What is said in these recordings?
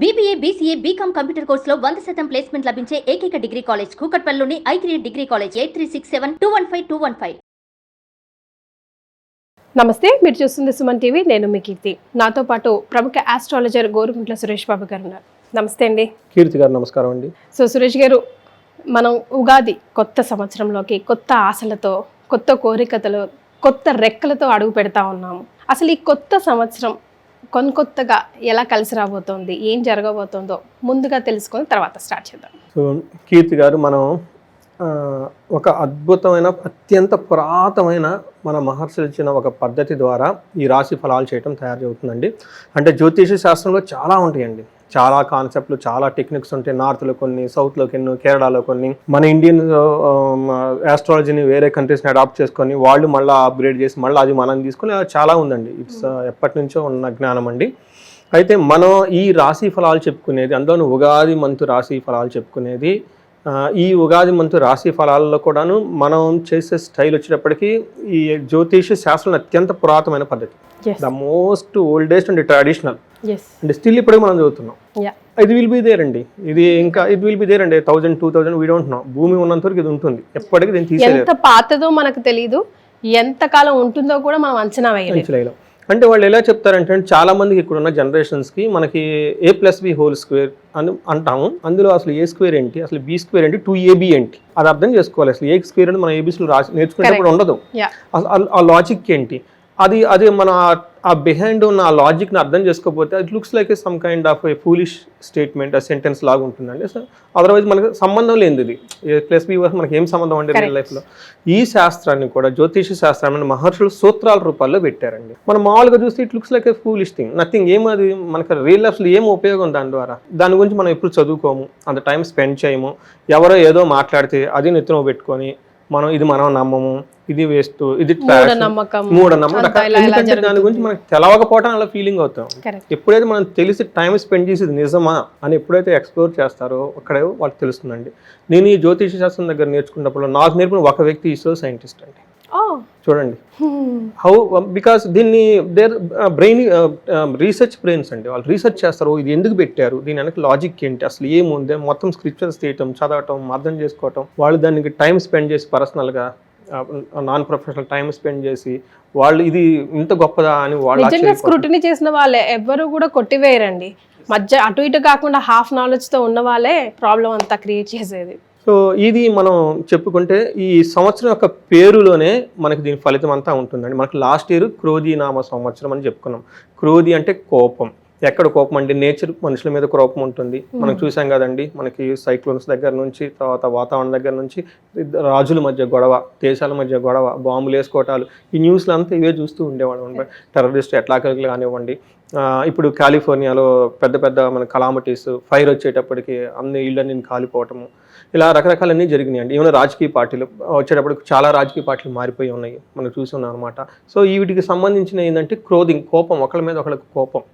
BBA, BCA, BCom computer కోర్సులో 100% placement లభించే ఏకైక డిగ్రీ కాలేజ్ కూకట్పల్లిలోని I3 డిగ్రీ కాలేజ్ 8367215215. నమస్తే, మీరు చూస్తుంది సుమన్ టీవీ. నేను మీ కీర్తి. నాతో పాటు ప్రముఖ ఆస్ట్రాలజర్ గోరుగుంట్ల సురేష్ బాబు గారు ఉన్నారు. నమస్తే అండి. కీర్తి గారు నమస్కారం అండి. సో సురేష్ గారు, మనం ఉగాది కొత్త సంవత్సరంలోకి కొత్త ఆశలతో, కొత్త కోరికలతో, కొత్త రెక్కలతో అడుగు పెడతా ఉన్నాము. అసలు ఈ కొత్త సంవత్సరం కొత్తగా ఎలా కలిసి రాబోతోంది, ఏం జరగబోతోందో ముందుగా తెలుసుకొని తర్వాత స్టార్ట్ చేద్దాం. సో కీర్తి గారు, మనం ఒక అద్భుతమైన అత్యంత పురాతనమైన మన మహర్షులు ఇచ్చిన ఒక పద్ధతి ద్వారా ఈ రాశి ఫలాలు చేయటం తయారు అవుతుందండి. అంటే జ్యోతిష శాస్త్రంలో చాలా ఉంటాయండి, చాలా కాన్సెప్ట్లు, చాలా టెక్నిక్స్ ఉంటాయి. నార్త్లో కొన్ని, సౌత్లో కొన్ని, కేరళలో కొన్ని. మన ఇండియన్ ఆస్ట్రాలజీని వేరే కంట్రీస్ని అడాప్ట్ చేసుకొని వాళ్ళు మళ్ళీ అప్గ్రేడ్ చేసి మళ్ళీ అది మనం తీసుకొని చాలా ఉందండి. ఇట్స్ ఎప్పటి నుంచో ఉన్న జ్ఞానం అండి. అయితే మనం ఈ రాశి ఫలాలు చెప్పుకునేది, అందులోనూ ఉగాది మంతు రాశి ఫలాలు చెప్పుకునేది, ఈ ఉగాది మంతు రాశి ఫలాల్లో కూడాను మనం చేసే స్టైల్ వచ్చేటప్పటికి ఈ జ్యోతిష శాస్త్రం అత్యంత పురాతనమైన పద్ధతి, the most oldest and traditional. అంటే స్టిల్ ఇప్పటికి మనం చదువుతున్నాం. ఇది విల్ బి దేర్ అండి, ఇది ఇంకా ఇది విల్ బి దేర్ అండి. 1000, 2000 వీ డోంట్ నో. భూమి ఉన్నంత వరకు ఇది ఉంటుంది, ఎప్పటికీ దీన్ని తీసేయలేదు. ఎంత పాతదో మనకు తెలియదు, ఎంత కాలం ఉంటుందో కూడా మనం అంచనా వేయలేం. అంటే వాళ్ళు ఎలా చెప్తారంటే, చాలా మందికి ఇక్కడ ఉన్న జనరేషన్స్కి మనకి A+B² అని అంటాము. అందులో అసలు A² ఏంటి, అసలు B² ఏంటి, 2AB ఏంటి, అది అర్థం చేసుకోవాలి. అసలు A² అంటే మన ABCలు రాసి నేర్చుకునేటప్పుడు ఉండదు. ఆ లాజిక్ ఏంటి, అది మన ఆ బిహైండ్ ఉన్న ఆ లాజిక్ని అర్థం చేసుకోకపోతే అది looks like some kind of A foolish statement, ఆ సెంటెన్స్ లాగా ఉంటుందండి. సో అదర్వైజ్ మనకు సంబంధం లేనిది ఇది. A+B మనకి ఏం సంబంధం అండి రియల్ లైఫ్లో. ఈ శాస్త్రాన్ని కూడా, జ్యోతిష శాస్త్రాన్ని మహర్షులు సూత్రాల రూపాల్లో పెట్టారండి. మనం మామూలుగా చూస్తే it looks like A foolish thing, nothing. ఏమది మనకు రియల్ లైఫ్లో ఏం ఉపయోగం దాని ద్వారా? దాని గురించి మనం ఎప్పుడు చదువుకోము, అంత టైం స్పెండ్ చేయము. ఎవరో ఏదో మాట్లాడితే అది నెత్తిన పెట్టుకొని మనం నమ్మము, ఇది వేస్ట్, ఇది మూఢనమ్మకం. ఎందుకంటే దాని గురించి మనకు తెలవకపోవడం అలా ఫీలింగ్ అవుతాం. ఎప్పుడైతే మనం తెలిసి టైం స్పెండ్ చేసేది నిజమా అని ఎప్పుడైతే ఎక్స్ప్లోర్ చేస్తారో అక్కడే వాళ్ళకి తెలుస్తుందండి. నేను ఈ జ్యోతిష శాస్త్రం దగ్గర నేర్చుకున్నప్పుడు నాకు నేర్పిన ఒక వ్యక్తి ఇస్రో సైంటిస్ట్ అండి. చూడండి హౌ, బికాస్ దీన్ని దేర్ బ్రెయిన్ రీసెర్చ్ బ్రెయిన్స్ అండి. వాళ్ళు రీసెర్చ్ చేస్తారు, ఇది ఎందుకు పెట్టారు, దీని వెనక లాజిక్ ఏంటి, అసలు ఏముంది, మొత్తం స్క్రిప్చర్స్ తీయటం, చదవటం, అర్థం చేసుకోవటం. వాళ్ళు దానికి టైం స్పెండ్ చేసి, పర్సనల్గా నాన్ ప్రొఫెషనల్ టైం స్పెండ్ చేసి వాళ్ళు ఇది ఇంత గొప్పదా అని వాళ్ళు స్క్రూటినీ చేసిన వాళ్ళే ఎవ్వరు కూడా కొట్టివేయరండి. మధ్య అటు ఇటు కాకుండా హాఫ్ నాలెడ్జ్తో ఉన్న వాళ్ళే ప్రాబ్లం అంతా క్రియేట్ చేసేది. సో ఇది మనం చెప్పుకుంటే ఈ సంవత్సరం యొక్క పేరులోనే మనకి దీని ఫలితం అంతా ఉంటుందండి. మనకి లాస్ట్ ఇయర్ క్రోధి నామ సంవత్సరం అని చెప్పుకున్నాం. క్రోధి అంటే కోపం. ఎక్కడ కోపం అంటే నేచర్, మనుషుల మీద కోపం ఉంటుంది. మనం చూసాం కదండి, మనకి సైక్లోన్స్ దగ్గర నుంచి, తర్వాత వాతావరణం దగ్గర నుంచి, రాజుల మధ్య గొడవ, దేశాల మధ్య గొడవ, బాంబులు వేసుకోవటాలు, ఈ న్యూస్లు అంతా ఇవే చూస్తూ ఉండేవాళ్ళం. టెర్రరిస్ట్ అటాకులు కానివ్వండి, ఇప్పుడు కాలిఫోర్నియాలో పెద్ద పెద్ద మన కలామిటీస్, ఫైర్ వచ్చేటప్పటికి అన్ని ఇళ్ళని కాలిపోవటము, ఇలా రకరకాలన్నీ జరిగినాయండి. ఏమైనా రాజకీయ పార్టీలు వచ్చేటప్పటికి చాలా రాజకీయ పార్టీలు మారిపోయి ఉన్నాయి, మనం చూస్తున్నాం అనమాట. సో వీటికి సంబంధించిన ఏంటంటే క్రోధింగ్, కోపం, ఒకళ్ళ మీద ఒకళ్ళకి కోపం,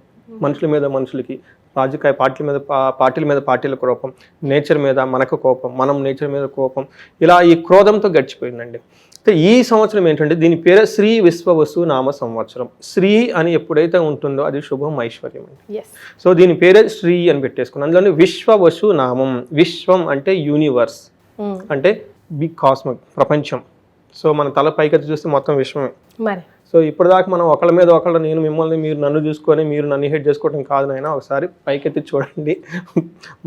మనుషుల మీద మనుషులకి, రాజకీయ పార్టీల మీద పార్టీలకు కోపం, నేచర్ మీద మనకు కోపం, మనం నేచర్ మీద కోపం, ఇలా ఈ క్రోధంతో గడిచిపోయిందండి. అయితే ఈ సంవత్సరం ఏంటంటే దీని పేరు శ్రీ విశ్వవసు నామ సంవత్సరం. శ్రీ అని ఎప్పుడైతే ఉంటుందో అది శుభం, ఐశ్వర్యం అండి. సో దీని పేరే శ్రీ అని పెట్టేసుకున్నాం. అందులో విశ్వవసు నామం, విశ్వం అంటే యూనివర్స్, అంటే బిగ్ కాస్మిక్, ప్రపంచం. సో మన తల పైకెత్తి చూస్తే మొత్తం విశ్వమే. సో ఇప్పటిదాకా మనం ఒకళ్ళ మీద ఒకళ్ళు, నేను మిమ్మల్ని, మీరు నన్ను చూసుకొని మీరు నన్ను హెడ్ చేసుకోవడం కాదు నాయనా, ఒకసారి పైకెత్తి చూడండి,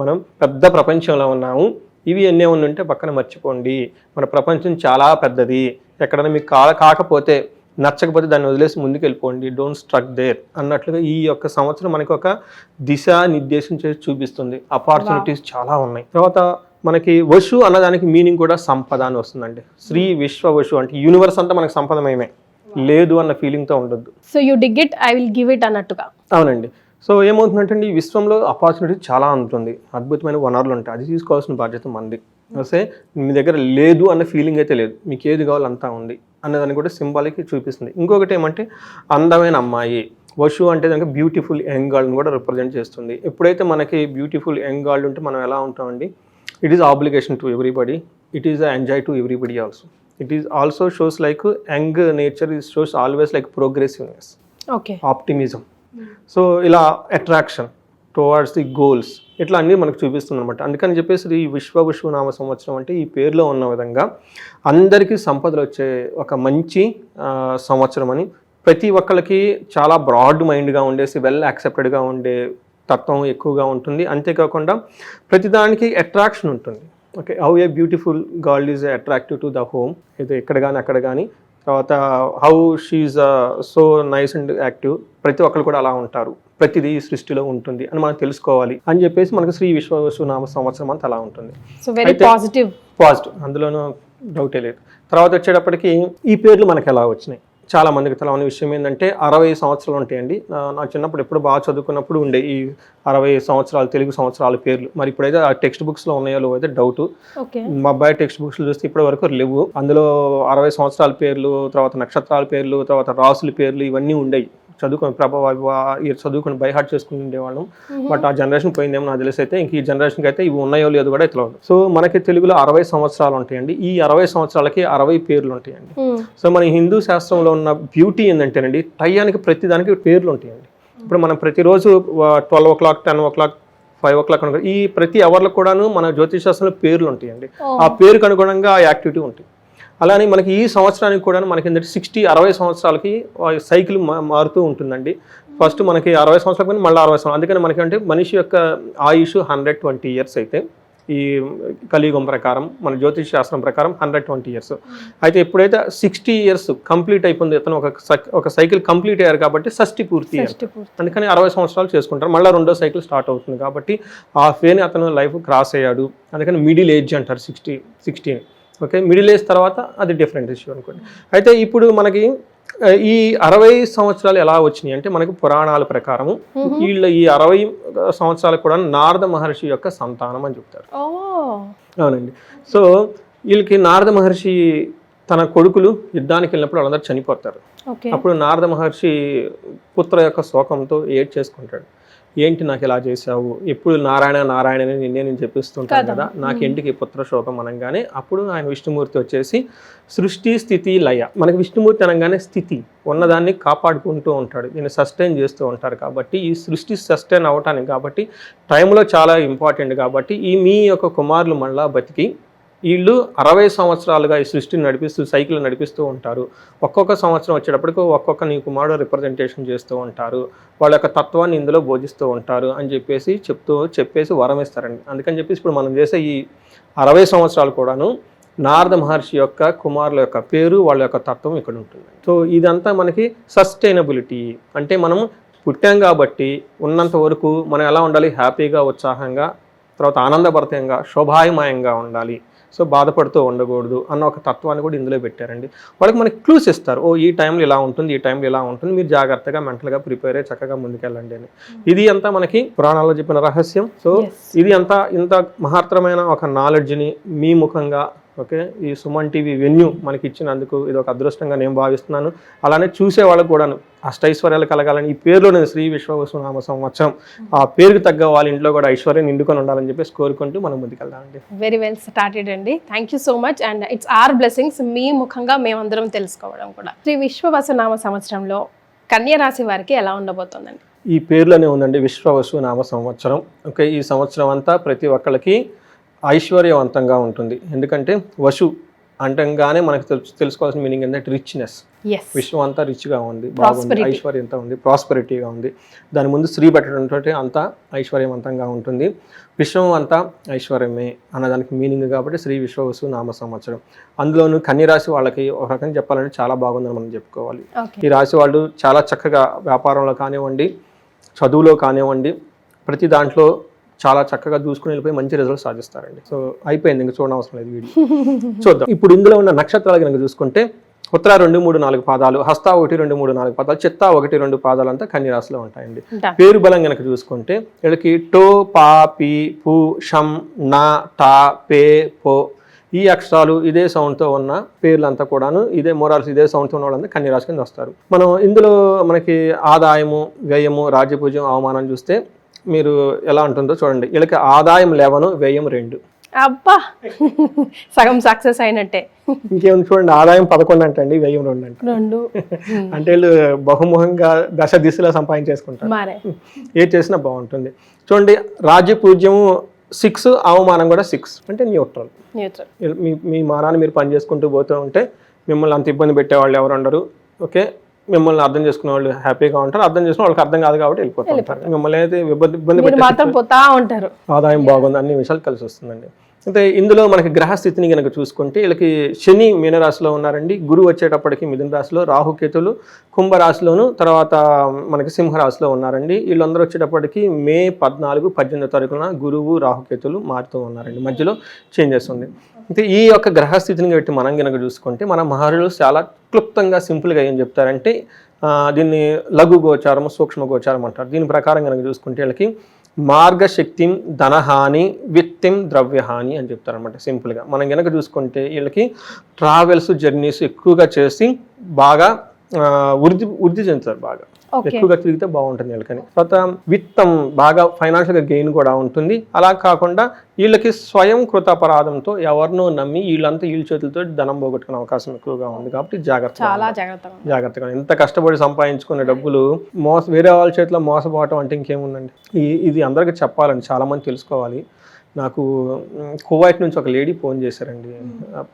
మనం పెద్ద ప్రపంచంలో ఉన్నాము. ఇవి ఎన్నే ఉంటే పక్కన మర్చిపోండి, మన ప్రపంచం చాలా పెద్దది. ఎక్కడైనా మీకు కాకపోతే, నచ్చకపోతే దాన్ని వదిలేసి ముందుకు వెళ్ళిపోండి, డోంట్ స్ట్రక్ దేర్ అన్నట్లుగా ఈ యొక్క సంవత్సరం మనకి ఒక దిశా నిర్దేశం చేసి చూపిస్తుంది. ఆపర్చునిటీస్ చాలా ఉన్నాయి. తర్వాత మనకి వశు అన్నదానికి మీనింగ్ కూడా సంపద అని వస్తుందండి. శ్రీ విశ్వ వశు అంటే యూనివర్స్ అంతా మనకు సంపదమయమే, లేదు అన్న ఫీలింగ్తో ఉండొద్దు. So you dig it, I will give it అన్నట్టుగా. అవునండి. సో ఏమవుతుందంటే ఈ విశ్వంలో ఆపర్చునిటీ చాలా ఉంటుంది, అద్భుతమైన వనరులు ఉంటాయి, అది తీసుకోవాల్సిన బాధ్యత మంది. వస్తే మీ దగ్గర లేదు అన్న ఫీలింగ్ అయితే లేదు, మీకు ఏది కావాలో అంతా ఉంది అన్నదాన్ని కూడా సింబాలిక్ చూపిస్తుంది. ఇంకొకటి ఏమంటే అందమైన అమ్మాయి, వశు అంటే దానికి బ్యూటిఫుల్ యంగ్ గర్ల్ని కూడా రిప్రజెంట్ చేస్తుంది. ఎప్పుడైతే మనకి బ్యూటిఫుల్ యంగ్ గర్ల్ ఉంటే మనం ఎలా ఉంటామండి, it is obligation to everybody, it is enjoy to everybody also. It is also shows like young nature is shows always like progressiveness, okay, optimism. So ila attraction, towards the goals, ఇట్లా అన్నీ మనకు చూపిస్తుంది అనమాట. అందుకని చెప్పేసి ఈ విశ్వనామ సంవత్సరం అంటే ఈ పేరులో ఉన్న విధంగా అందరికీ సంపదలు వచ్చే ఒక మంచి సంవత్సరం అని, ప్రతి ఒక్కళ్ళకి చాలా బ్రాడ్ మైండ్గా ఉండేసి వెల్ యాక్సెప్టెడ్గా ఉండే తత్వం ఎక్కువగా ఉంటుంది. అంతేకాకుండా ప్రతిదానికి అట్రాక్షన్ ఉంటుంది. Okay, how a beautiful girl is attractive to the home, ఇది ఎక్కడ కానీ అక్కడ కానీ. తర్వాత how she so nice and active, ప్రతి ఒక్కరు కూడా అలా ఉంటారు, ప్రతిదీ సృష్టిలో ఉంటుంది అని మనం తెలుసుకోవాలి అని చెప్పేసి మనకు శ్రీ విశ్వనామ సంవత్సరం అంతా అలా ఉంటుంది. సో వెరీ పాజిటివ్, అందులోనూ డౌటే లేదు. తర్వాత వచ్చేటప్పటికి ఈ పేర్లు మనకు ఎలా వచ్చినాయి, చాలా మందికి తెలవని విషయం ఏంటంటే 60 సంవత్సరాలు ఉంటాయండి. నా చిన్నప్పుడు ఎప్పుడు బాగా చదువుకున్నప్పుడు ఉండే ఈ 60 సంవత్సరాలు తెలుగు సంవత్సరాల పేర్లు. మరి ఇప్పుడైతే ఆ టెక్స్ట్ బుక్స్లో ఉన్నాయో లేవో అయితే డౌట్. మా అబ్బాయి టెక్స్ట్ బుక్స్లో చూస్తే ఇప్పటి వరకు లేవు. అందులో 60 సంవత్సరాల పేర్లు, తర్వాత నక్షత్రాల పేర్లు, తర్వాత రాసుల పేర్లు ఇవన్నీ ఉండేవి. చదువుకొని చదువుకొని బై హార్ట్ చేసుకుని ఉండేవాళ్ళం. బట్ ఆ జనరేషన్ పోయిందేమో నాకు తెలిసి అయితే ఇంక ఈ జనరేషన్కి అయితే ఇవి ఉన్నాయో లేదో కూడా తెలియదు. సో మనకి తెలుగులో 60 సంవత్సరాలు ఉంటాయండి. ఈ 60 సంవత్సరాలకి 60 పేర్లు ఉంటాయండి. సో మన హిందూ శాస్త్రంలో ఉన్న బ్యూటీ ఏంటంటేనండి, టయానికి ప్రతి దానికి పేర్లు ఉంటాయండి. ఇప్పుడు మనం ప్రతిరోజు 12 o'clock, 10 o'clock, 5 o'clock ఈ ప్రతి అవర్లకు కూడాను మన జ్యోతిష్ శాస్త్రంలో పేర్లు ఉంటాయండి. ఆ పేరుకు అనుగుణంగా ఆ యాక్టివిటీ ఉంటుంది. అలానే మనకి ఈ సంవత్సరానికి కూడా మనకి 60 సంవత్సరాలకి సైకిల్ మారుతూ ఉంటుందండి. ఫస్ట్ మనకి 60 సంవత్సరాలకి మళ్ళీ 60 సంవత్సరాలు. అందుకని మనకంటే మనిషి యొక్క ఆయుష్ 120 years అయితే ఈ కలియుగం ప్రకారం, మన జ్యోతిష్ శాస్త్రం ప్రకారం 120 years. అయితే ఎప్పుడైతే 60 years కంప్లీట్ అయిపోయింది, అతను ఒక సైకిల్ కంప్లీట్ అయ్యారు కాబట్టి షష్ఠి పూర్తి అయ్యారు. అందుకని 60 సంవత్సరాలు చేసుకుంటారు. మళ్ళీ రెండో సైకిల్ స్టార్ట్ అవుతుంది కాబట్టి ఆ ఫేని అతను లైఫ్ క్రాస్ అయ్యాడు. అందుకని మిడిల్ ఏజ్ అంటారు 60. ఓకే, మిడిల్ ఏజ్ తర్వాత అది డిఫరెంట్ ఇష్యూ అనుకోండి. అయితే ఇప్పుడు మనకి ఈ 60 సంవత్సరాలు ఎలా వచ్చినాయి అంటే మనకి పురాణాల ప్రకారము వీళ్ళ ఈ 60 సంవత్సరాలకు కూడా నారద మహర్షి యొక్క సంతానం అని చెప్తారు. అవునండి. సో వీళ్ళకి నారద మహర్షి తన కొడుకులు యుద్ధానికి వెళ్ళినప్పుడు వాళ్ళందరూ చనిపోతారు. అప్పుడు నారద మహర్షి పుత్ర యొక్క శోకంతో చేసుకుంటాడు. ఏంటి నాకు ఇలా చేసావు, ఎప్పుడు నారాయణ నారాయణ నేను చెప్పిస్తుంటాను కదా, నాకేంటికి పుత్ర శోకం అనగానే అప్పుడు ఆయన విష్ణుమూర్తి వచ్చేసి సృష్టి స్థితి లయ, మనకి విష్ణుమూర్తి అనగానే స్థితి ఉన్నదాన్ని కాపాడుకుంటూ ఉంటాడు, దీన్ని సస్టైన్ చేస్తూ ఉంటారు. కాబట్టి ఈ సృష్టి సస్టైన్ అవటానికి కాబట్టి టైంలో చాలా ఇంపార్టెంట్. కాబట్టి మీ యొక్క కుమారులు మళ్ళా బతికి వీళ్ళు 60 సంవత్సరాలుగా ఈ సృష్టిని సైకిల్ నడిపిస్తూ ఉంటారు. ఒక్కొక్క సంవత్సరం వచ్చేటప్పటికి ఒక్కొక్క నీ కుమారుడు రిప్రజెంటేషన్ చేస్తూ ఉంటారు, వాళ్ళ యొక్క తత్వాన్ని ఇందులో బోధిస్తూ ఉంటారు అని చెప్పేసి వరం ఇస్తారండి. అందుకని చెప్పేసి ఇప్పుడు మనం చేసే ఈ 60 సంవత్సరాలు కూడాను నారద మహర్షి యొక్క కుమారుల యొక్క పేరు, వాళ్ళ యొక్క తత్వం ఇక్కడ ఉంటుంది. సో ఇదంతా మనకి సస్టైనబిలిటీ అంటే మనం పుట్టాం కాబట్టి ఉన్నంత వరకు మనం ఎలా ఉండాలి, హ్యాపీగా, ఉత్సాహంగా, తర్వాత ఆనందభరితంగా, శోభాయమయంగా ఉండాలి. సో బాధపడుతూ ఉండకూడదు అన్న ఒక తత్వాన్ని కూడా ఇందులో పెట్టారండి. వాళ్ళకి మనకి క్లూస్ ఇస్తారు, ఈ టైంలో ఇలా ఉంటుంది, ఈ టైంలో ఇలా ఉంటుంది, మీరు జాగ్రత్తగా మెంటల్గా ప్రిపేర్ అయ్యి చక్కగా ముందుకెళ్ళండి అని. ఇది అంతా మనకి పురాణాల్లో చెప్పిన రహస్యం. సో ఇది అంతా ఇంత మహత్తరమైన ఒక నాలెడ్జ్ని మీ ముఖంగా ఓకే ఈ సుమన్ టీవీ వెన్యూ మనకి ఇచ్చినందుకు ఇది ఒక అదృష్టంగా నేను భావిస్తున్నాను. అలానే చూసే వాళ్ళకు కూడాను అష్టైశ్వర్యాలు కలగాలని ఈ పేరులో శ్రీ విశ్వనామ సంవత్సరం ఆ పేరుకు తగ్గ వాళ్ళ ఇంట్లో కూడా ఐశ్వర్యం నిండుకొని ఉండాలని చెప్పేసి కోరుకుంటూ మనం ముందుకెళ్దామండి. వెరీ వెల్ స్టార్టెడ్ అండి. Thank you so much. And it's our blessings మీ ముఖంగా మేమందరం తెలుసుకోవడం కూడా. శ్రీ విశ్వవసునామ సంవత్సరంలో కన్యా రాశి వారికి ఎలా ఉండబోతుందండి? ఈ పేరులోనే ఉందండి విశ్వవసునామ సంవత్సరం. ఓకే, ఈ సంవత్సరం అంతా ప్రతి ఒక్కళ్ళకి ఐశ్వర్యవంతంగా ఉంటుంది. ఎందుకంటే వసు అంటంగానే మనకు తెలుసుకోవాల్సిన మీనింగ్ ఏంటంటే రిచ్నెస్. విశ్వం అంతా రిచ్గా ఉంది, బాగుంది, ఐశ్వర్యంతో ఉంది, ప్రాస్పెరిటీగా ఉంది. దాని ముందు స్త్రీ పెట్టడంతో అంతా ఐశ్వర్యవంతంగా ఉంటుంది. విశ్వం అంతా ఐశ్వర్యమే అన్నదానికి మీనింగ్ కాబట్టి శ్రీ విశ్వవసునామ సంవత్సరం. అందులోనూ కన్యరాశి వాళ్ళకి ఒక రకంగా చెప్పాలంటే చాలా బాగుందని మనం చెప్పుకోవాలి. ఈ రాశి వాళ్ళు చాలా చక్కగా వ్యాపారంలో కానివ్వండి, చదువులో కానివ్వండి, ప్రతి దాంట్లో చాలా చక్కగా చూసుకుని వెళ్ళిపోయి మంచి రిజల్ట్ సాధిస్తారండి. సో అయిపోయింది, ఇంకా చూడనవసరం లేదు వీడియో. చూద్దాం. ఇప్పుడు ఇందులో ఉన్న నక్షత్రాలు కనుక చూసుకుంటే ఉత్తర 2, 3, 4 పాదాలు, హస్త 1, 2, 3, 4 పాదాలు, చిత్త 1, 2 పాదాలు అంతా కన్యరాశిలో ఉంటాయండి. పేరు బలం కనుక చూసుకుంటే వీళ్ళకి టో, పా, పి, పు, షం, నా, టా, పే, పో ఈ అక్షరాలు ఇదే సౌండ్తో ఉన్న పేర్లంతా కూడాను ఇదే మోరాల్స్ ఇదే సౌండ్తో ఉన్న వాళ్ళంతా కన్యరాశి కింద వస్తారు. మనం ఇందులో మనకి ఆదాయము, వ్యయము, రాజ్యపూజ్యం, అవమానం చూస్తే మీరు ఎలా ఉంటుందో చూడండి. వీళ్ళకి ఆదాయం 11, వ్యయం 2. అబ్బా సగం సక్సెస్ అయినట్టే. ఇంకేమైనా చూడండి, ఆదాయం 11 అంటండి, వ్యయం 2 అంట. 2 అంటే వీళ్ళు బహుముఖంగా దశ దిశలో సంపాదించేసుకుంటారు. మరే ఏది చేసినా బాగుంటుంది. చూడండి, రాజ్య పూజ్యము 6, అవమానం కూడా 6, అంటే న్యూట్రల్. మీ మానాన్ని మీరు పని చేసుకుంటూ పోతూ ఉంటే మిమ్మల్ని అంత ఇబ్బంది పెట్టేవాళ్ళు ఎవరు ఉండరు. ఓకే, మిమ్మల్ని అర్థం చేసుకునే వాళ్ళు హ్యాపీగా ఉంటారు, అర్థం చేసుకునే వాళ్ళకి అర్థం కాదు కాబట్టి వెళ్ళిపోతూ ఉంటారు. మిమ్మల్ని అయితే ఇబ్బంది పెట్టే ఆదాయం బాగుంది, అన్ని విషయాలు కలిసి వస్తుందండి. అయితే ఇందులో మనకి గ్రహస్థితిని కనుక చూసుకుంటే వీళ్ళకి శని మీనరాశిలో ఉన్నారండి, గురువు వచ్చేటప్పటికి మిథున రాశిలో, రాహుకేతులు కుంభరాశిలోను, తర్వాత మనకి సింహరాశిలో ఉన్నారండి. వీళ్ళందరూ వచ్చేటప్పటికి మే 14, 18 తారీఖున గురువు రాహుకేతులు మారుతూ ఉన్నారండి, మధ్యలో చేంజెస్ ఉంది. అయితే ఈ యొక్క గ్రహస్థితిని బట్టి మనం కనుక చూసుకుంటే మన మహర్షులు చాలా క్లుప్తంగా సింపుల్గా ఏం చెప్తారంటే దీన్ని లఘు గోచారం, సూక్ష్మ గోచారం అంటారు. దీని ప్రకారం కనుక చూసుకుంటే వీళ్ళకి మార్గశక్తిం ధనహాని, విత్తిం ద్రవ్యహాని అని చెప్తారనమాట. సింపుల్గా మనం కనుక చూసుకుంటే వీళ్ళకి ట్రావెల్స్, జర్నీస్ ఎక్కువగా చేసి బాగా వృద్ధి చెందుతారు, బాగా ఎక్కువగా తిరిగితే బాగుంటుంది వీళ్ళకని. తర్వాత విత్తం, బాగా ఫైనాన్షియల్గా గెయిన్ కూడా ఉంటుంది. అలా కాకుండా వీళ్ళకి స్వయం కృతాపరాధంతో ఎవరినో నమ్మి వీళ్ళంతా వీళ్ళ చేతులతో ధనం పోగొట్టుకునే అవకాశం ఎక్కువగా ఉంది. కాబట్టి జాగ్రత్తగా ఎంత కష్టపడి సంపాదించుకునే డబ్బులు వేరే వాళ్ళ చేతిలో మోసపోవటం అంటే ఇంకేముందండి. ఇది అందరికీ చెప్పాలండి, చాలా మంది తెలుసుకోవాలి. నాకు కువైట్ నుంచి ఒక లేడీ ఫోన్ చేశారండి.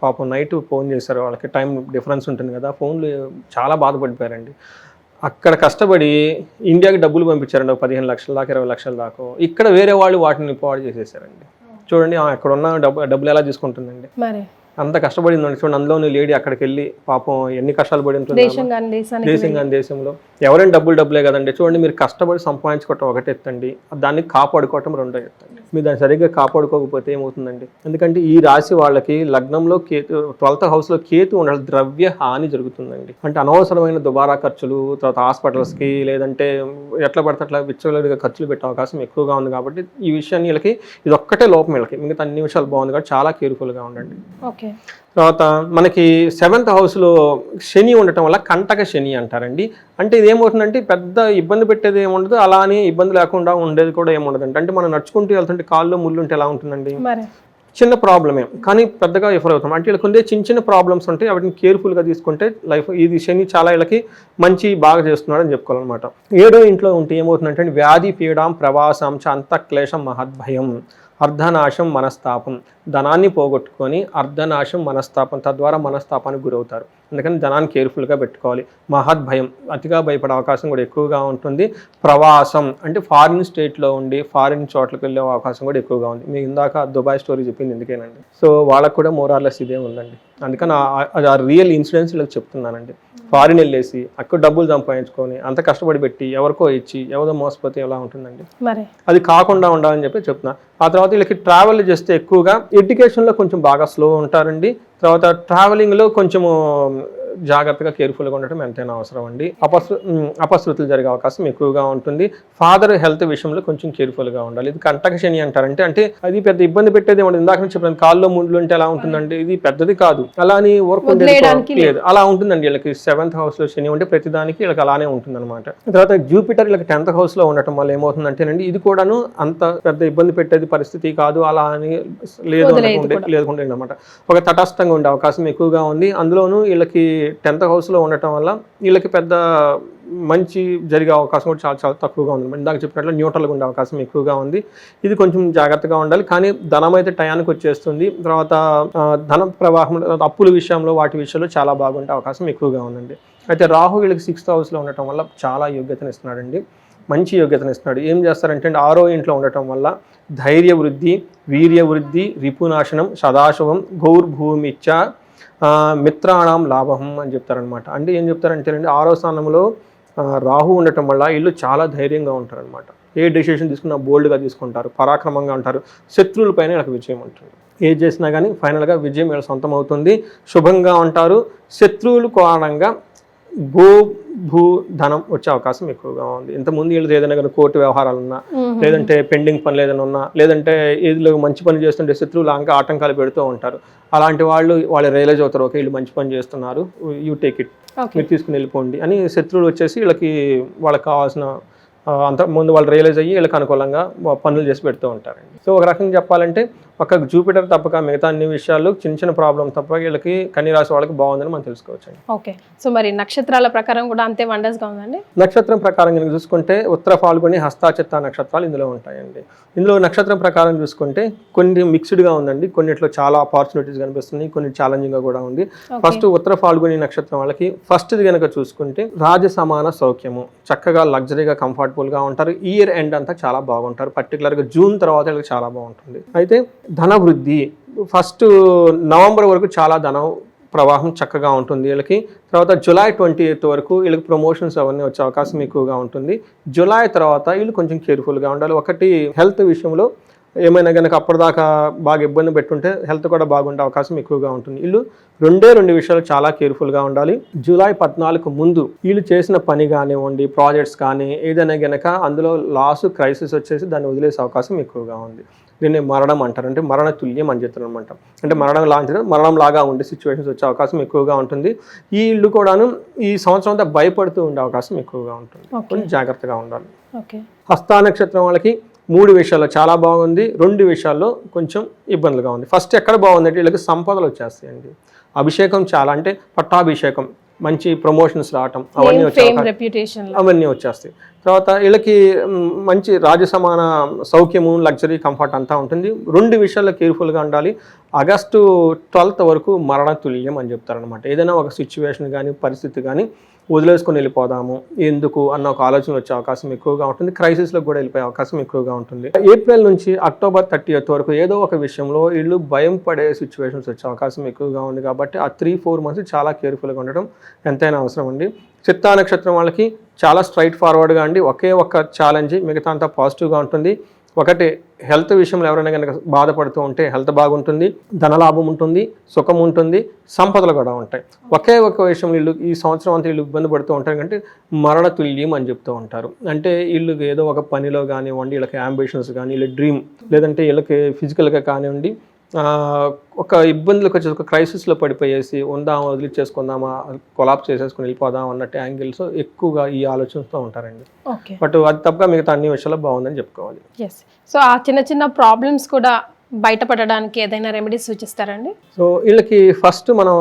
పాపం నైట్ ఫోన్ చేశారు, వాళ్ళకి టైం డిఫరెన్స్ ఉంటుంది కదా, ఫోన్లు చాలా బాధపడిపోయారండి. అక్కడ కష్టపడి ఇండియాకి డబ్బులు పంపించారండి, 15 లక్షల దాకా 20 లక్షల దాకా. ఇక్కడ వేరే వాళ్ళు వాటిని పాడు చేసేసారండి. చూడండి అక్కడ ఉన్న డబ్బులు ఎలా తీసుకుంటుందండి, అంత కష్టపడిందండి. చూడండి, అందులోని లేడీ అక్కడికి వెళ్ళి పాపం ఎన్ని కష్టాలు పడి ఉంటుంది దేశంలో. ఎవరైనా డబ్బులే కదండి. చూడండి, మీరు కష్టపడి సంపాదించుకోవటం ఒకటి ఎత్తండి, దాన్ని కాపాడుకోవటం రెండో ఎత్తండి. మీరు దాన్ని సరిగ్గా కాపాడుకోకపోతే ఏమవుతుందండి, ఎందుకంటే ఈ రాశి వాళ్ళకి లగ్నంలో కేతు, 12th హౌస్లో కేతు ఉండాలి, ద్రవ్య హాని జరుగుతుందండి. అంటే అనవసరమైన దుబారా ఖర్చులు, తర్వాత హాస్పిటల్స్కి, లేదంటే ఎట్లా పడితే అట్లా విచ్చలవిడిగా ఖర్చులు పెట్టే అవకాశం ఎక్కువగా ఉంది. కాబట్టి ఈ విషయాన్ని వీళ్ళకి ఇది ఒక్కటే లోపం, వీళ్ళకి మిగతా అన్ని విషయాలు బాగుంది కాబట్టి చాలా కేర్ఫుల్గా ఉండండి. తర్వాత మనకి 7th హౌస్లో శని ఉండటం వల్ల కంటక శని అంటారండి. అంటే ఇది ఏమవుతుందంటే పెద్ద ఇబ్బంది పెట్టేది ఏముండదు, అలానే ఇబ్బంది లేకుండా ఉండేది కూడా ఏముండదండి. అంటే మనం నడుచుకుంటూ వెళ్తుంటే కాళ్ళు ముళ్ళు ఉంటే ఎలా ఉంటుందండి, చిన్న ప్రాబ్లమే కానీ పెద్దగా ఎఫర్ అవుతాం. అంటే వీళ్ళకి ఉండే చిన్న ప్రాబ్లమ్స్ ఉంటాయి, వాటిని కేర్ఫుల్గా తీసుకుంటే లైఫ్ ఇది శని చాలా వీళ్ళకి బాగా చేస్తున్నాడు అని చెప్పుకోవాలన్నమాట. 7వ ఇంట్లో ఉంటే ఏమవుతుందంటే వ్యాధి పీడాం ప్రవాసాంచ అంతఃక్లేశం మహద్భయం, అర్ధనాశం మనస్తాపం, ధనాన్ని పోగొట్టుకొని అర్ధనాశం మనస్తాపం, తద్వారా మనస్తాపానికి గురవుతారు. అందుకని ధనాన్ని కేర్ఫుల్గా పెట్టుకోవాలి. మహద్భయం, అతిగా భయపడే అవకాశం కూడా ఎక్కువగా ఉంటుంది. ప్రవాసం అంటే ఫారిన్ స్టేట్లో ఉండి ఫారిన్ చోట్లకు వెళ్ళే అవకాశం కూడా ఎక్కువగా ఉంది. మీకు ఇందాక దుబాయ్ స్టోరీ చెప్పింది ఎందుకేనండి. సో వాళ్ళకు కూడా మోరార్లెస్ ఇదే ఉందండి. అందుకని ఆ రియల్ ఇన్సిడెంట్స్ ఇలా చెప్తున్నానండి. ఫారిన్ వెళ్ళేసి అక్కడ డబ్బులు సంపాదించుకొని అంత కష్టపడి పెట్టి ఎవరికో ఇచ్చి ఎవరో మోసపోతే ఎలా ఉంటుందండి. అది కాకుండా ఉండాలని చెప్పి చెప్తున్నా. ఆ తర్వాత వీళ్ళకి ట్రావెల్ చేస్తే ఎక్కువగా ఎడ్యుకేషన్లో కొంచెం బాగా స్లో ఉంటారండి. తర్వాత ట్రావెలింగ్లో కొంచెము జాగ్రత్తగా కేర్ఫుల్గా ఉండటం ఎంతైనా అవసరం అండి. అపశృతులు జరిగే అవకాశం ఎక్కువగా ఉంటుంది. ఫాదర్ హెల్త్ విషయంలో కొంచెం కేర్ఫుల్గా ఉండాలి. ఇది కంటక శని అంటారంటే అంటే అది పెద్ద ఇబ్బంది పెట్టేది ఏమంటే ఇందాక నుంచి చెప్పాను, కాల్లో ముండ్లు ఉంటే ఎలా ఉంటుందండి, ఇది పెద్దది కాదు, అలా అని వర్క్ లేదు, అలా ఉంటుందండి. వీళ్ళకి 7th హౌస్లో శని ఉంటే ప్రతిదానికి వీళ్ళకి అలానే ఉంటుందన్నమాట. తర్వాత జూపిటర్ వీళ్ళకి 10th హౌస్లో ఉండటం వల్ల ఏమవుతుందంటేనండి ఇది కూడాను అంత పెద్ద ఇబ్బంది పెట్టేది పరిస్థితి కాదు, అలా అని లేకుండా అనమాట. ఒక తటస్థంగా ఉండే అవకాశం ఎక్కువగా ఉంది. అందులోనూ వీళ్ళకి 10th హౌస్లో ఉండటం వల్ల వీళ్ళకి పెద్ద మంచి జరిగే అవకాశం కూడా చాలా చాలా తక్కువగా ఉంది. ఇందాక చెప్పినట్లు న్యూట్రల్గా ఉండే అవకాశం ఎక్కువగా ఉంది. ఇది కొంచెం జాగ్రత్తగా ఉండాలి. కానీ ధనం అయితే టయానికి వచ్చేస్తుంది. తర్వాత ధన ప్రవాహం, అప్పుల విషయంలో వాటి విషయంలో చాలా బాగుండే అవకాశం ఎక్కువగా ఉందండి. అయితే రాహు వీళ్ళకి 6th హౌస్లో ఉండటం వల్ల చాలా యోగ్యతను ఇస్తున్నాడండి, మంచి యోగ్యతను ఇస్తున్నాడు. ఏం చేస్తారంటే 6వ ఇంట్లో ఉండటం వల్ల ధైర్య వృద్ధి, వీర్య వృద్ధి, రిపునాశనం, సదాశివం, గౌర్భూమిచ్చ, మిత్రాణం లాభం అని చెప్తారనమాట. అంటే ఏం చెప్తారంటేనండి 6వ స్థానంలో రాహు ఉండటం వల్ల వీళ్ళు చాలా ధైర్యంగా ఉంటారనమాట. ఏ డెసిషన్ తీసుకున్నా బోల్డ్గా తీసుకుంటారు, పరాక్రమంగా ఉంటారు, శత్రువులపైన వీళ్ళకి విజయం ఉంటుంది. ఏది చేసినా కానీ ఫైనల్గా విజయం వీళ్ళ సొంతం అవుతుంది, శుభంగా ఉంటారు. శత్రువులు కారణంగా భూ ధనం వచ్చే అవకాశం ఎక్కువగా ఉంది. ఇంతకుముందు వీళ్ళు ఏదైనా కానీ కోర్టు వ్యవహారాలు ఉన్నా, లేదంటే పెండింగ్ పనులు ఏదైనా ఉన్నా, లేదంటే ఏదో మంచి పని చేస్తుంటే శత్రువులు ఇంకా ఆటంకాలు పెడుతూ ఉంటారు. అలాంటి వాళ్ళు రియలైజ్ అవుతారు, ఓకే వీళ్ళు మంచి పని చేస్తున్నారు, యూ టేక్ ఇట్, మీరు తీసుకుని వెళ్ళిపోండి అని శత్రువులు వచ్చేసి వీళ్ళకి వాళ్ళకి కావాల్సిన అంత ముందు వాళ్ళు రియలైజ్ అయ్యి వీళ్ళకి అనుకూలంగా పనులు చేసి పెడుతూ ఉంటారండి. సో ఒక రకంగా చెప్పాలంటే ఒక జూపిటర్ తప్పక మిగతా అన్ని విషయాలు చిన్న చిన్న ప్రాబ్లం తప్ప వీళ్ళకి కన్య రాశి వాళ్ళకి బాగుందని మనం తెలుసుకోవచ్చు. ఓకే, సో మరి నక్షత్రాల ప్రకారం కూడా అంతే వండర్స్గా ఉందండి. నక్షత్రం ప్రకారం కనుక చూసుకుంటే ఉత్తర ఫాల్గుని హస్తాచిత్త నక్షత్రాలు ఇందులో ఉంటాయండి. ఇందులో నక్షత్రం ప్రకారం చూసుకుంటే కొన్ని మిక్స్డ్గా ఉందండి, కొన్నిట్లో చాలా ఆపర్చునిటీస్ కనిపిస్తున్నాయి, కొన్ని ఛాలెంజింగ్గా కూడా ఉంది. ఫస్ట్ ఉత్తర ఫాల్గుని నక్షత్రం వాళ్ళకి ఫస్ట్ది కనుక చూసుకుంటే రాజ సమాన సౌఖ్యము, చక్కగా లగ్జరీగా కంఫర్టబుల్గా ఉంటారు. ఇయర్ ఎండ్ అంతా చాలా బాగుంటారు, పర్టికులర్గా జూన్ తర్వాత వీళ్ళకి చాలా బాగుంటుంది. అయితే ధన వృద్ధి ఫస్ట్ నవంబర్ వరకు చాలా ధనం ప్రవాహం చక్కగా ఉంటుంది వీళ్ళకి. తర్వాత జూలై 28 వరకు వీళ్ళకి ప్రమోషన్స్ అవన్నీ వచ్చే అవకాశం ఎక్కువగా ఉంటుంది. జూలై తర్వాత వీళ్ళు కొంచెం కేర్ఫుల్గా ఉండాలి. ఒకటి హెల్త్ విషయంలో ఏమైనా కనుక అప్పటిదాకా బాగా ఇబ్బంది పెట్టుంటే హెల్త్ కూడా బాగుండే అవకాశం ఎక్కువగా ఉంటుంది. వీళ్ళు రెండు విషయాలు చాలా కేర్ఫుల్గా ఉండాలి. జూలై 14 ముందు వీళ్ళు చేసిన పని కానివ్వండి, ప్రాజెక్ట్స్ కానీ ఏదైనా కనుక అందులో లాస్ క్రైసిస్ వచ్చేసి దాన్ని వదిలేసే అవకాశం ఎక్కువగా ఉంది. దీన్ని మరణం అంటారు, అంటే మరణ తుల్యం అని చెప్తారు అనమాట. అంటే మరణం లాగా ఉండే సిచ్యువేషన్స్ వచ్చే అవకాశం ఎక్కువగా ఉంటుంది. ఈ ఇల్లు కూడాను ఈ సంవత్సరం అంతా భయపడుతూ ఉండే అవకాశం ఎక్కువగా ఉంటుంది, కొంచెం జాగ్రత్తగా ఉండాలి. హస్త నక్షత్రం వాళ్ళకి 3 విషయాల్లో చాలా బాగుంది, 2 విషయాల్లో కొంచెం ఇబ్బందులుగా ఉంది. ఫస్ట్ ఎక్కడ బాగుందంటే వీళ్ళకి సంపదలు వచ్చేస్తాయండి. అభిషేకం చాలా, అంటే పట్టాభిషేకం, మంచి ప్రమోషన్స్ రావటం అవన్నీ వచ్చేస్తాయి. తర్వాత వీళ్ళకి మంచి రాజసమాన సౌఖ్యము, లగ్జరీ, కంఫర్ట్ అంతా ఉంటుంది. 2 విషయాల్లో కేర్ఫుల్గా ఉండాలి. ఆగస్టు 12 వరకు మరణ తుల్యం అని చెప్తారనమాట. ఏదైనా ఒక సిచ్యువేషన్ కానీ పరిస్థితి కానీ వదిలేసుకొని వెళ్ళిపోదాము ఎందుకు అన్న ఒక ఆలోచన వచ్చే అవకాశం ఎక్కువగా ఉంటుంది. క్రైసిస్లో కూడా వెళ్ళిపోయే అవకాశం ఎక్కువగా ఉంటుంది. ఏప్రిల్ నుంచి అక్టోబర్ 30 వరకు ఏదో ఒక విషయంలో వీళ్ళు భయం పడే సిచ్యువేషన్స్ వచ్చే అవకాశం ఎక్కువగా ఉంది. కాబట్టి ఆ 3-4 మంత్స్ చాలా కేర్ఫుల్గా ఉండడం ఎంతైనా అవసరం అండి. చిత్తా నక్షత్రం వాళ్ళకి చాలా స్ట్రైట్ ఫార్వర్డ్గా అండి, ఒకే ఒక్క ఛాలెంజ్, మిగతా అంతా పాజిటివ్గా ఉంటుంది. ఒకటి హెల్త్ విషయంలో ఎవరైనా కనుక బాధపడుతూ ఉంటే హెల్త్ బాగుంటుంది, ధనలాభం ఉంటుంది, సుఖం ఉంటుంది, సంపదలు కూడా ఉంటాయి. ఒకే ఒక విషయం వీళ్ళు ఈ సంవత్సరం అంతా వీళ్ళు ఇబ్బంది పడుతూ ఉంటారు అంటే మరణ తుల్యం అని చెప్తూ ఉంటారు. అంటే వీళ్ళు ఏదో ఒక పనిలో కానివ్వండి, వీళ్ళకి అంబిషన్స్ కానీ, వీళ్ళ డ్రీమ్, లేదంటే వీళ్ళకి ఫిజికల్గా కానివ్వండి ఒక ఇబ్బందులకు వచ్చేసి ఒక క్రైసిస్లో పడిపోయేసి వదిలిచ్చేసుకుందామా, కొలాప్స్ చేసేసుకుని వెళ్ళిపోదాం అన్నట్టు యాంగిల్స్ ఎక్కువగా ఈ ఆలోచనతో ఉంటారండి. బట్ అది తప్పగా మిగతా అన్ని విషయాల్లో బాగుందని చెప్పుకోవాలి. సో ఆ చిన్న చిన్న ప్రాబ్లమ్స్ కూడా బయటపడడానికి ఏదైనా రెమెడీస్ సూచిస్తారండి? సో వీళ్ళకి ఫస్ట్ మనం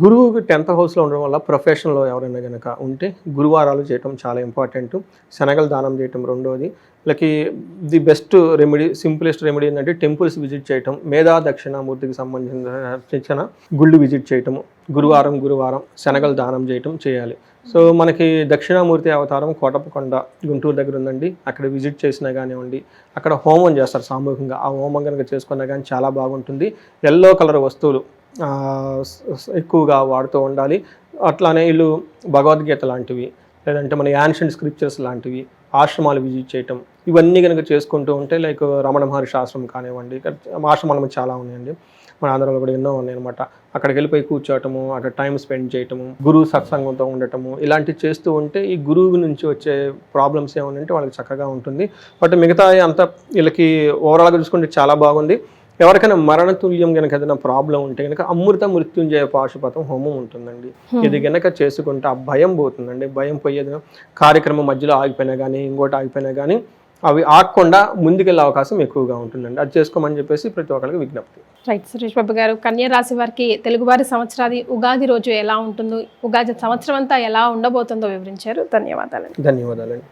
గురువుకి 10th హౌస్లో ఉండడం వల్ల ప్రొఫెషన్లో ఎవరైనా కనుక ఉంటే గురువారాలు చేయటం చాలా ఇంపార్టెంట్. శనగలు దానం చేయటం రెండోది. వీళ్ళకి the best remedy, simplest remedy ఏంటంటే టెంపుల్స్ విజిట్ చేయటం, మేధా దక్షిణామూర్తికి సంబంధించిన గుళ్ళు విజిట్ చేయటము, గురువారం శనగలు దానం చేయటం చేయాలి. సో మనకి దక్షిణామూర్తి అవతారం కోటప్పకొండ గుంటూరు దగ్గర ఉందండి. అక్కడ విజిట్ చేసినా కానివ్వండి, అక్కడ హోమం చేస్తారు సామూహికంగా. ఆ హోమం కనుక చేసుకున్నా కానీ చాలా బాగుంటుంది. ఎల్లో కలర్ వస్తువులు ఎక్కువగా వాడుతూ ఉండాలి. అట్లానే వీళ్ళు భగవద్గీత లాంటివి, లేదంటే మన యాన్షియంట్ స్క్రిప్చర్స్ లాంటివి, ఆశ్రమాలు విజిట్ చేయటం, ఇవన్నీ కనుక చేసుకుంటూ ఉంటే లైక్ రమణ మహర్షి ఆశ్రమం కానివ్వండి, ఆశ్రమాలు చాలా ఉన్నాయండి, మన ఆంధ్రాలో కూడా ఎన్నో ఉన్నాయి అనమాట. అక్కడికి వెళ్ళిపోయి కూర్చోవటము, అక్కడ టైం స్పెండ్ చేయటము, గురువు సత్సంగంతో ఉండటము, ఇలాంటివి చేస్తూ ఉంటే ఈ గురువు నుంచి వచ్చే ప్రాబ్లమ్స్ ఏమంటే వాళ్ళకి చక్కగా ఉంటుంది. బట్ మిగతా అంతా వీళ్ళకి ఓవరాల్గా చూసుకుంటే చాలా బాగుంది. ఎవరికైనా మరణతుల్యం కనుక ఏదైనా ప్రాబ్లం ఉంటే కనుక అమృత మృత్యుంజయ పాశుపతం హోమం ఉంటుందండి. ఇది కనుక చేసుకుంటే ఆ భయం పోతుందండి. భయం పోయేది కార్యక్రమం మధ్యలో ఆగిపోయినా కానీ, ఇంకోటి ఆగిపోయినా కానీ అవి ఆగకుండా ముందుకెళ్ళే అవకాశం ఎక్కువగా ఉంటుందండి. అది చేసుకోమని చెప్పేసి ప్రతి ఒక్కరికి విజ్ఞప్తి. రైట్ సురేష్ బాబు గారు, కన్యా రాశి వారికి తెలుగువారి సంవత్సరాది ఉగాది రోజు ఎలా ఉంటుందో, ఉగాది సంవత్సరం అంతా ఎలా ఉండబోతుందో వివరించారు. ధన్యవాదాలండి.